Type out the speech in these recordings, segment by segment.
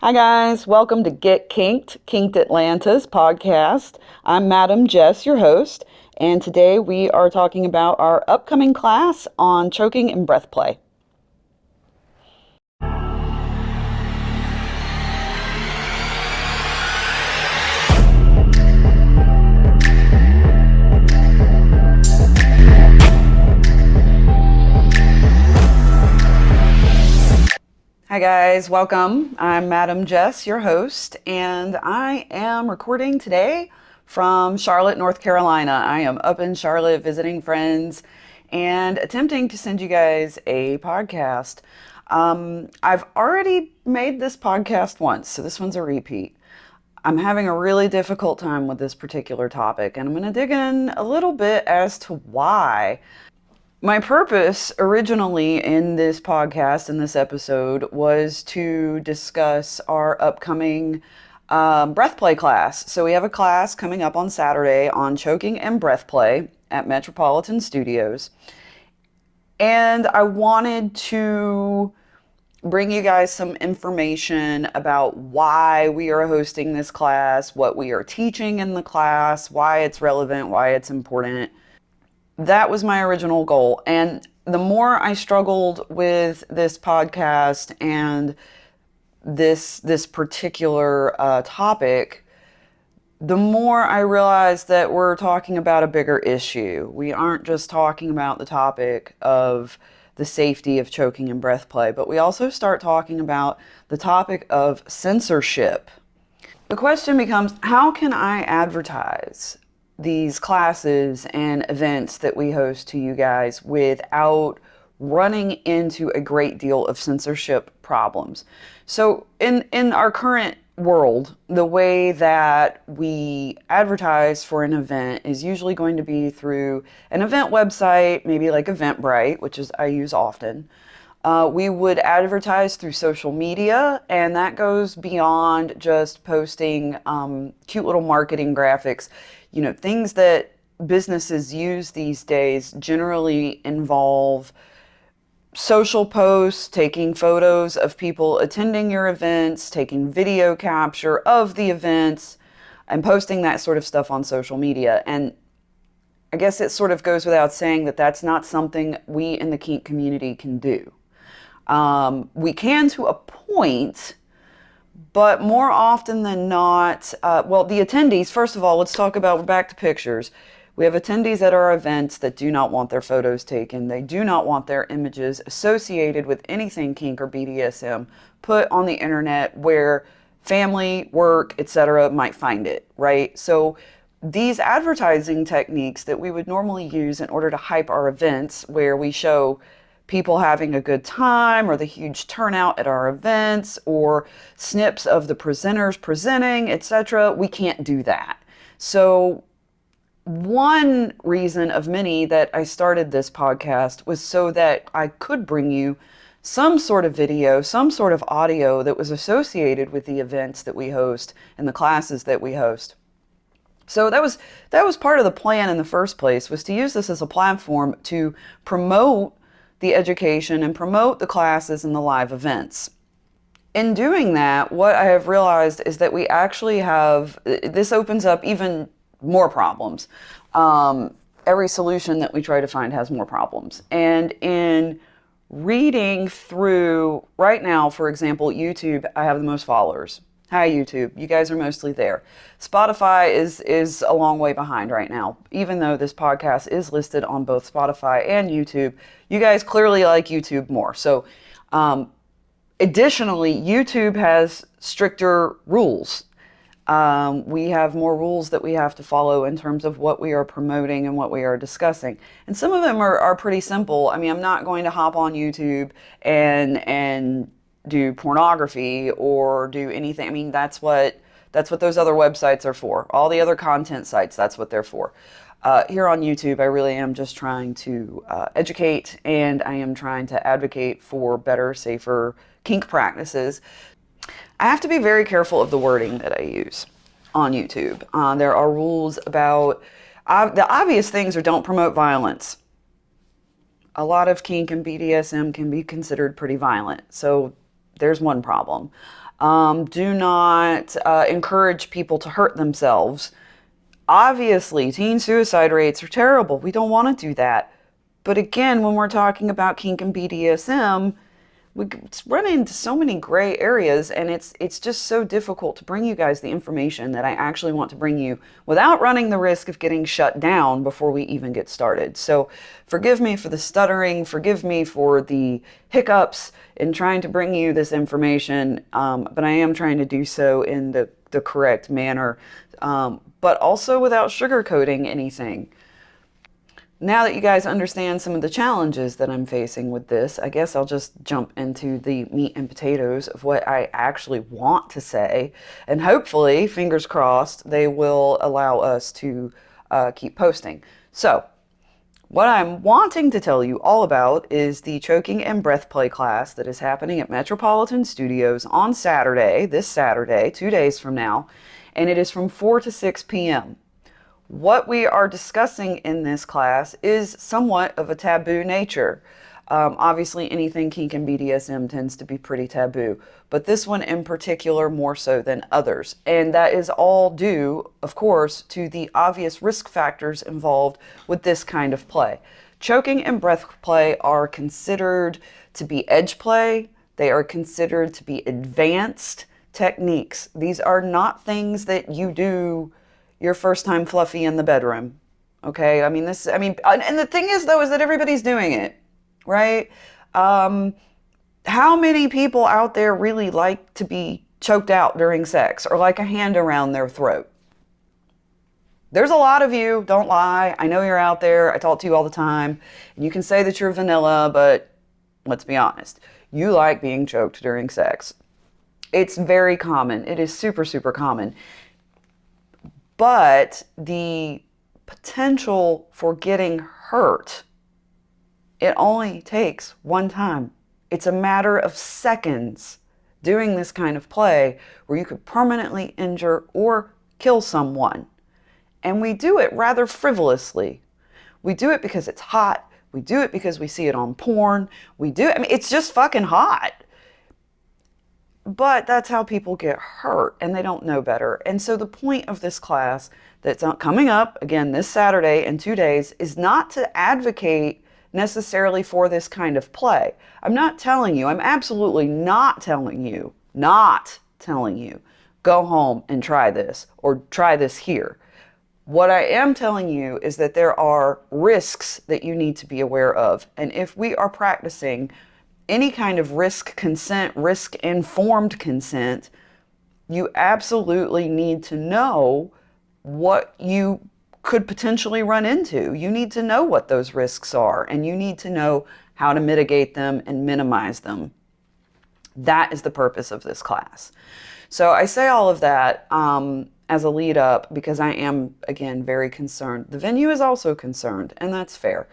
Hi, guys. Welcome to Get Kinked, Kinked Atlanta's podcast. I'm Madam Jess, your host, and today we are talking about our upcoming class on choking and breath play. Hi, guys. Welcome. I'm Madam Jess, your host, and I am recording today from Charlotte, North Carolina. I am up in Charlotte visiting friends and attempting to send you guys a podcast. I've already made this podcast once, so this one's a repeat. I'm having a really difficult time with this particular topic, and I'm going to dig in a little bit as to why. My purpose originally in this podcast, in this episode, was to discuss our upcoming breath play class. So we have a class coming up on Saturday on choking and breath play at Metropolitan Studios. And I wanted to bring you guys some information about why we are hosting this class, what we are teaching in the class, why it's relevant, why it's important. That was my original goal. And the more I struggled with this podcast and this particular topic, the more I realized that we're talking about a bigger issue. We aren't just talking about the topic of the safety of choking and breath play, but we also start talking about the topic of censorship. The question becomes, how can I advertise these classes and events that we host to you guys without running into a great deal of censorship problems? So in our current world, the way that we advertise for an event is usually going to be through an event website, maybe like Eventbrite, which is I use often. We would advertise through social media, and that goes beyond just posting cute little marketing graphics. You know, things that businesses use these days generally involve social posts, taking photos of people attending your events, taking video capture of the events, and posting that sort of stuff on social media. And I guess it sort of goes without saying that that's not something we in the kink community can do. We can to a point, but more often than not, the attendees, first of all, let's talk about back to pictures. We have attendees at our events that do not want their photos taken. They do not want their images associated with anything kink or BDSM put on the internet where family, work, etc. might find it, right? So these advertising techniques that we would normally use in order to hype our events, where we show people having a good time or the huge turnout at our events or snips of the presenters presenting, etc., we can't do that. So one reason of many that I started this podcast was so that I could bring you some sort of video, some sort of audio that was associated with the events that we host and the classes that we host. So that was part of the plan in the first place, was to use this as a platform to promote the education and promote the classes and the live events. In doing that, what I have realized is that we actually have, this opens up even more problems. Every solution that we try to find has more problems. And in reading through, right now, for example, YouTube, I have the most followers. Hi, YouTube. You guys are mostly there. Spotify is a long way behind right now. Even though this podcast is listed on both Spotify and YouTube, you guys clearly like YouTube more. So, additionally, YouTube has stricter rules. We have more rules that we have to follow in terms of what we are promoting and what we are discussing. And some of them are pretty simple. I mean, I'm not going to hop on YouTube and do pornography or do anything. I mean, that's what those other websites are for. All the other content sites, that's what they're for. Here on YouTube, I really am just trying to educate, and I am trying to advocate for better, safer kink practices. I have to be very careful of the wording that I use on YouTube. There are rules about, the obvious things are don't promote violence. A lot of kink and BDSM can be considered pretty violent. So There's one problem. Do not encourage people to hurt themselves. Obviously, teen suicide rates are terrible. We don't want to do that. But again, when we're talking about kink and BDSM, we run into so many gray areas, and it's just so difficult to bring you guys the information that I actually want to bring you without running the risk of getting shut down before we even get started. So forgive me for the stuttering, forgive me for the hiccups in trying to bring you this information, but I am trying to do so in the correct manner, but also without sugarcoating anything. Now that you guys understand some of the challenges that I'm facing with this, I guess I'll just jump into the meat and potatoes of what I actually want to say. And hopefully, fingers crossed, they will allow us to keep posting. So, what I'm wanting to tell you all about is the choking and breath play class that is happening at Metropolitan Studios on Saturday, this Saturday, 2 days from now, and it is from 4 to 6 p.m. What we are discussing in this class is somewhat of a taboo nature. Obviously, anything kink and BDSM tends to be pretty taboo, but this one in particular more so than others. And that is all due, of course, to the obvious risk factors involved with this kind of play. Choking and breath play are considered to be edge play. They are considered to be advanced techniques. These are not things that you do your first time fluffy in the bedroom. Okay? And the thing is though, is that everybody's doing it, right? How many people out there really like to be choked out during sex or like a hand around their throat? There's a lot of you, don't lie. I know you're out there. I talk to you all the time. And you can say that you're vanilla, but let's be honest. You like being choked during sex. It's very common. It is super, super common. But the potential for getting hurt, it only takes one time. It's a matter of seconds doing this kind of play where you could permanently injure or kill someone. And we do it rather frivolously. We do it because it's hot. We do it because we see it on porn. It's just fucking hot. But that's how people get hurt, and they don't know better. And so the point of this class that's coming up, again, this Saturday in 2 days, is not to advocate necessarily for this kind of play. I'm absolutely not telling you, go home and try this, or try this here. What I am telling you is that there are risks that you need to be aware of. And if we are practicing any kind of risk-informed consent, you absolutely need to know what you could potentially run into. You need to know what those risks are, and you need to know how to mitigate them and minimize them. That is the purpose of this class. So I say all of that as a lead up because I am, again, very concerned. The venue is also concerned, and that's fair.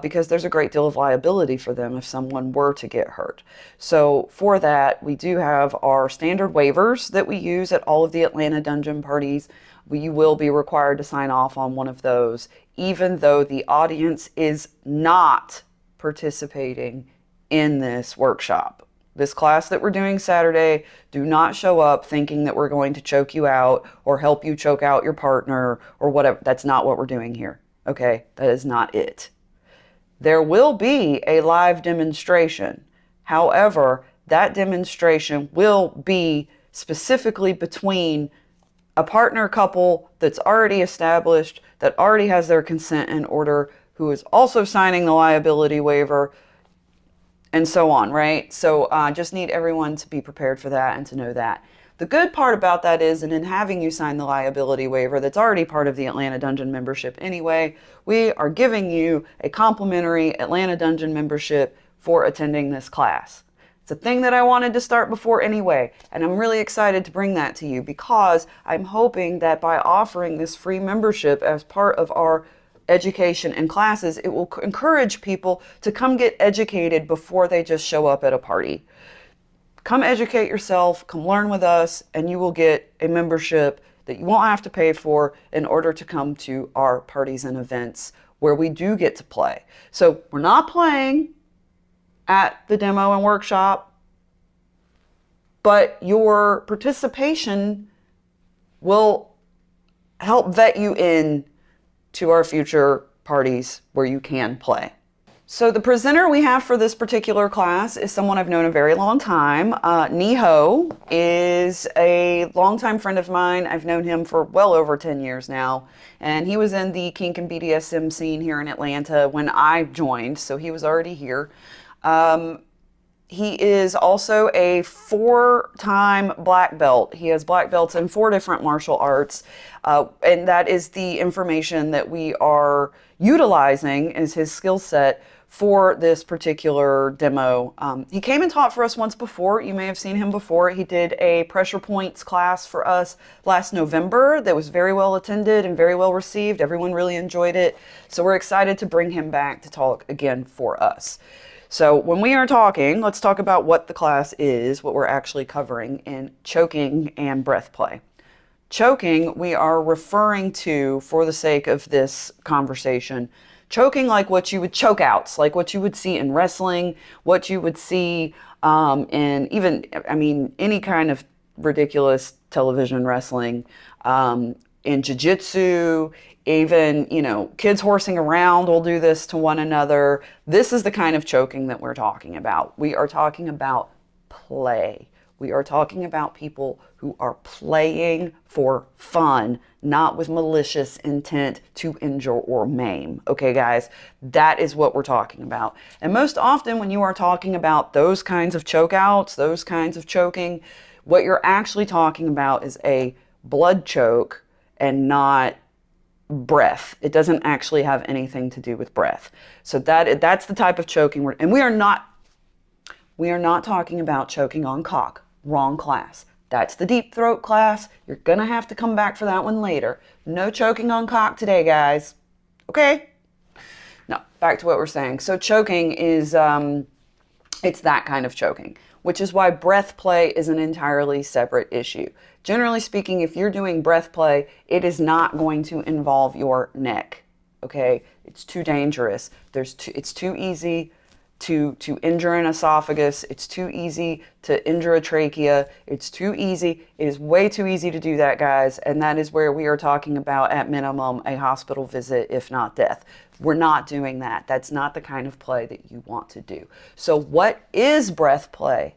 Because there's a great deal of liability for them if someone were to get hurt. So for that, we do have our standard waivers that we use at all of the Atlanta Dungeon parties. You will be required to sign off on one of those, even though the audience is not participating in this workshop. This class that we're doing Saturday, do not show up thinking that we're going to choke you out or help you choke out your partner or whatever. That's not what we're doing here. Okay? That is not it. There will be a live demonstration. However, that demonstration will be specifically between a partner couple that's already established, that already has their consent in order, who is also signing the liability waiver, and so on, right? So just need everyone to be prepared for that and to know that. The good part about that is, and in having you sign the liability waiver that's already part of the Atlanta Dungeon membership anyway, we are giving you a complimentary Atlanta Dungeon membership for attending this class. It's a thing that I wanted to start before anyway, and I'm really excited to bring that to you because I'm hoping that by offering this free membership as part of our education and classes, it will encourage people to come get educated before they just show up at a party. Come educate yourself, come learn with us, and you will get a membership that you won't have to pay for in order to come to our parties and events where we do get to play. So we're not playing at the demo and workshop. but your participation will help vet you in to our future parties where you can play. So the presenter we have for this particular class is someone I've known a very long time. Niho is a longtime friend of mine. I've known him for well over 10 years now. And he was in the kink and BDSM scene here in Atlanta when I joined, so he was already here. He is also a 4-time black belt. He has black belts in 4 different martial arts. And that is the information that we are utilizing as his skill set for this particular demo. He came and taught for us once before. You may have seen him before. He did a pressure points class for us last November that was very well attended and very well received. Everyone really enjoyed it. So we're excited to bring him back to talk again for us. So when we are talking, let's talk about what the class is, what we're actually covering in choking and breath play. Choking, we are referring to, for the sake of this conversation, choking like what you would choke outs, like what you would see in wrestling, what you would see in even, any kind of ridiculous television wrestling, in jiu-jitsu, even, kids horsing around will do this to one another. This is the kind of choking that we're talking about. We are talking about play. We are talking about people who are playing for fun, not with malicious intent to injure or maim. Okay, guys, that is what we're talking about. And most often when you are talking about those kinds of choke outs, those kinds of choking, what you're actually talking about is a blood choke and not breath. It doesn't actually have anything to do with breath. So that's the type of choking and we are not talking about choking on cock. Wrong class. That's the deep throat class. You're gonna have to come back for that one later. No choking on cock today, guys. Okay? Now, back to what we're saying. So choking is, it's that kind of choking, which is why breath play is an entirely separate issue. Generally speaking, if you're doing breath play, it is not going to involve your neck, okay? It's too dangerous. It's too easy to injure an esophagus. It's too easy to injure a trachea. It's too easy. It is way too easy to do that, guys. And that is where we are talking about, at minimum, a hospital visit, if not death. We're not doing that. That's not the kind of play that you want to do. So what is breath play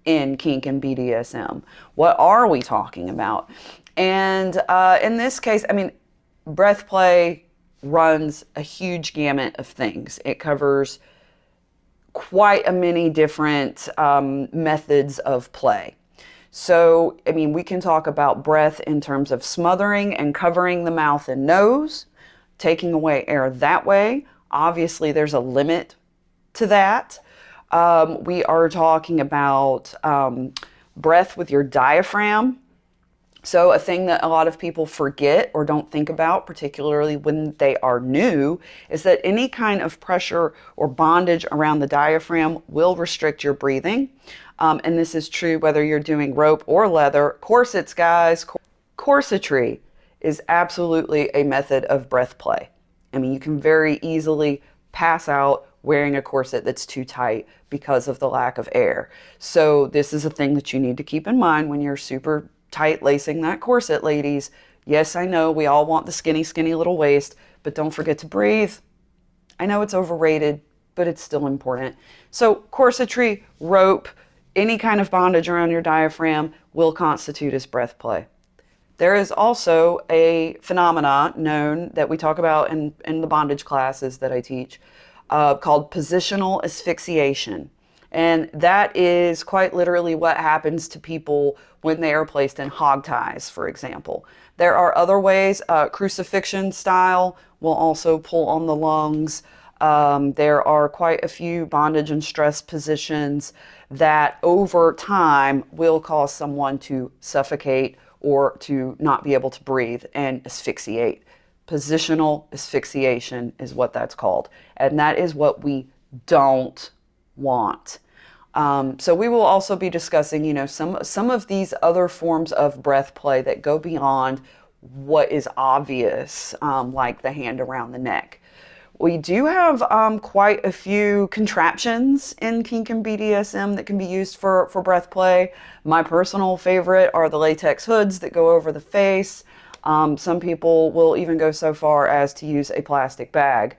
in kink and BDSM? What are we talking about? And in this case, breath play runs a huge gamut of things. It covers quite a many different methods of play. So, we can talk about breath in terms of smothering and covering the mouth and nose, taking away air that way. Obviously, there's a limit to that. We are talking about breath with your diaphragm. So a thing that a lot of people forget or don't think about, particularly when they are new, is that any kind of pressure or bondage around the diaphragm will restrict your breathing. And this is true whether you're doing rope or leather. Corsets, guys, corsetry is absolutely a method of breath play. You can very easily pass out wearing a corset that's too tight because of the lack of air. So this is a thing that you need to keep in mind when you're super tight lacing that corset, ladies. Yes, I know we all want the skinny, skinny little waist, but don't forget to breathe. I know it's overrated, but it's still important. So corsetry, rope, any kind of bondage around your diaphragm will constitute as breath play. There is also a phenomena known that we talk about in the bondage classes that I teach called positional asphyxiation. And that is quite literally what happens to people when they are placed in hog ties, for example. There are other ways. Crucifixion style will also pull on the lungs. There are quite a few bondage and stress positions that over time will cause someone to suffocate or to not be able to breathe and asphyxiate. Positional asphyxiation is what that's called. And that is what we don't want. So we will also be discussing, some of these other forms of breath play that go beyond what is obvious, like the hand around the neck. We do have quite a few contraptions in kink and BDSM that can be used for breath play. My personal favorite are the latex hoods that go over the face. Some people will even go so far as to use a plastic bag.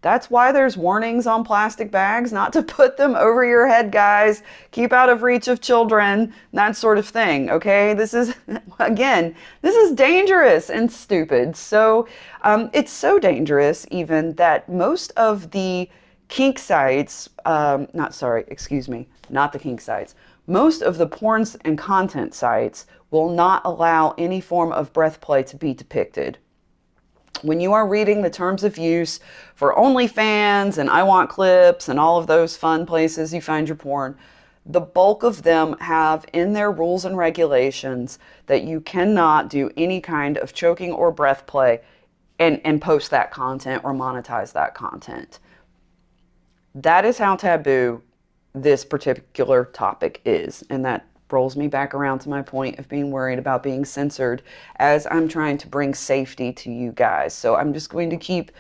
That's why there's warnings on plastic bags, not to put them over your head, guys. Keep out of reach of children, that sort of thing, okay? This is, again, this is dangerous and stupid. So it's so dangerous even that most of the kink sites, not the kink sites, most of the porns and content sites will not allow any form of breath play to be depicted. When you are reading the terms of use for OnlyFans and I Want Clips and all of those fun places you find your porn, the bulk of them have in their rules and regulations that you cannot do any kind of choking or breath play and post that content or monetize that content. That is how taboo this particular topic is, and that rolls me back around to my point of being worried about being censored as I'm trying to bring safety to you guys. So I'm just going to keep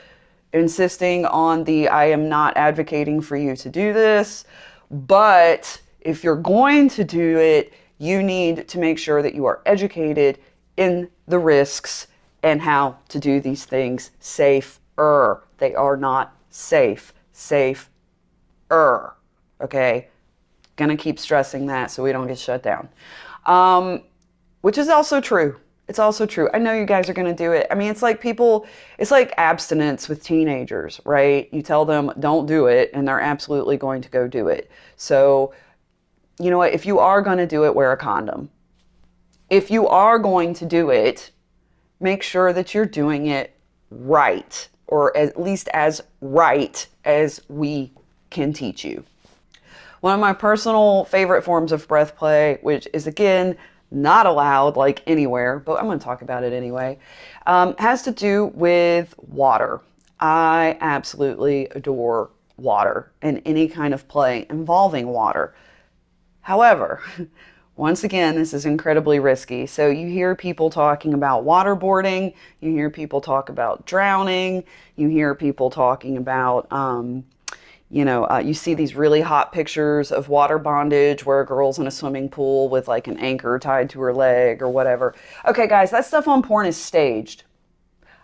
insisting on I am not advocating for you to do this, but if you're going to do it, you need to make sure that you are educated in the risks and how to do these things safer. They are not safe. Safer. Okay? Gonna keep stressing that so we don't get shut down. Which is also true. It's also true. I know you guys are gonna do it. I mean, it's like abstinence with teenagers, right? You tell them don't do it and they're absolutely going to go do it. So, you know what? If you are gonna do it, wear a condom. If you are going to do it, make sure that you're doing it right, or at least as right as we can teach you. One of my personal favorite forms of breath play, which is again not allowed like anywhere, but I'm going to talk about it anyway, has to do with water. I absolutely adore water and any kind of play involving water. However, once again, this is incredibly risky. So you hear people talking about waterboarding, you hear people talk about drowning, you hear people talking about you see these really hot pictures of water bondage where a girl's in a swimming pool with like an anchor tied to her leg or whatever. Okay, guys, that stuff on porn is staged.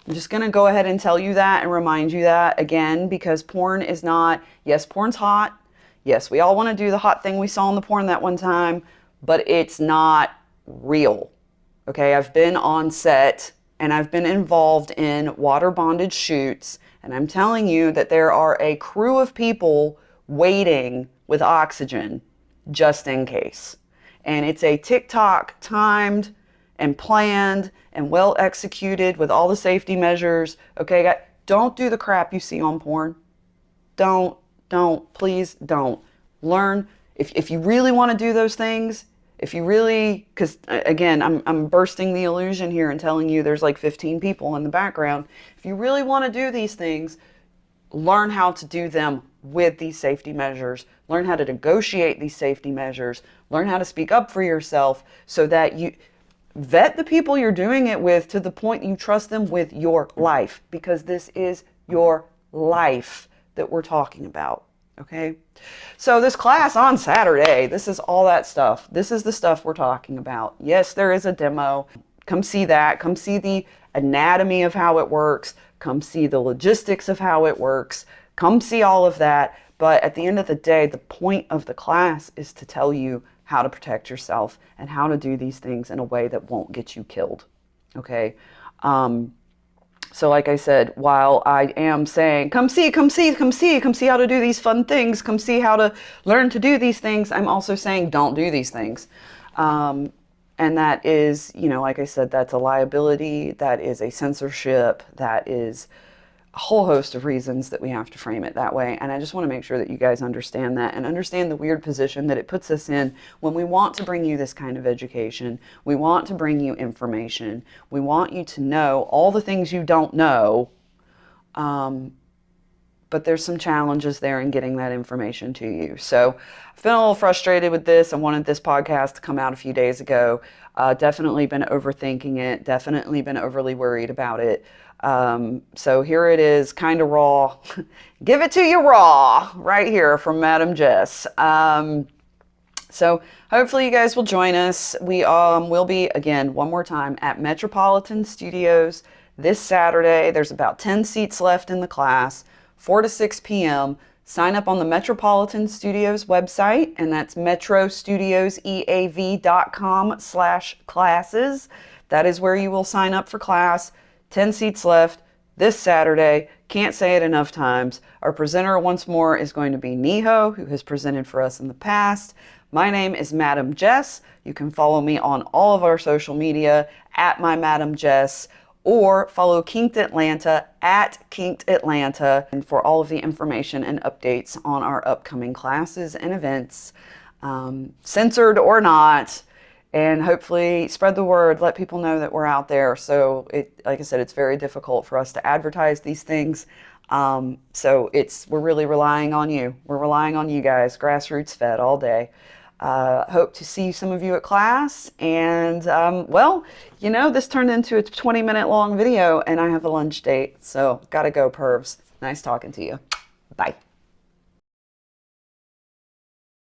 I'm just going to go ahead and tell you that and remind you that again, because porn is not, yes, porn's hot. Yes, we all want to do the hot thing we saw in the porn that one time, but it's not real. Okay, I've been on set and I've been involved in water bondage shoots. And I'm telling you that there are a crew of people waiting with oxygen just in case. And it's a TikTok timed and planned and well executed with all the safety measures. Okay, guys, don't do the crap you see on porn. Please don't. Learn. If you really want to do those things, because again, I'm bursting the illusion here and telling you there's like 15 people in the background. If you really want to do these things, learn how to do them with these safety measures. Learn how to negotiate these safety measures. Learn how to speak up for yourself so that you vet the people you're doing it with to the point you trust them with your life, because this is your life that we're talking about. Okay, so this class on Saturday, this is all that stuff. This is the stuff we're talking about. Yes, there is a demo. Come see that. Come see the anatomy of how it works. Come see the logistics of how it works. Come see all of that. But at the end of the day, the point of the class is to tell you how to protect yourself and how to do these things in a way that won't get you killed. Okay. So like I said, while I am saying, come see how to do these fun things, come see how to learn to do these things, I'm also saying don't do these things. And that is, like I said, that's a liability, that is a censorship, that is a whole host of reasons that we have to frame it that way. And I just want to make sure that you guys understand that and understand the weird position that it puts us in when we want to bring you this kind of education. We want to bring you information. We want you to know all the things you don't know. but there's some challenges there in getting that information to you. So I've been a little frustrated with this. I wanted this podcast to come out a few days ago. Definitely been overthinking it, definitely been overly worried about it. So here it is, kind of raw. Give it to you raw, right here from Madam Jess. So hopefully you guys will join us. We will be, again, one more time, at Metropolitan Studios this Saturday. There's about 10 seats left in the class, 4 to 6 p.m. Sign up on the Metropolitan Studios website, and that's metrostudioseav.com/classes. That is where you will sign up for class. 10 seats left this Saturday. Can't say it enough times. Our presenter once more is going to be Niho, who has presented for us in the past. My name is Madam Jess. You can follow me on all of our social media at my Madam Jess, or follow Kinked Atlanta at Kinked Atlanta, and for all of the information and updates on our upcoming classes and events, censored or not, and hopefully spread the word, let people know that we're out there. So like I said, it's very difficult for us to advertise these things. So we're really relying on you. We're relying on you guys, grassroots fed all day. Hope to see some of you at class. And, well, this turned into a 20-minute long video, and I have a lunch date. So, gotta go, pervs. Nice talking to you. Bye.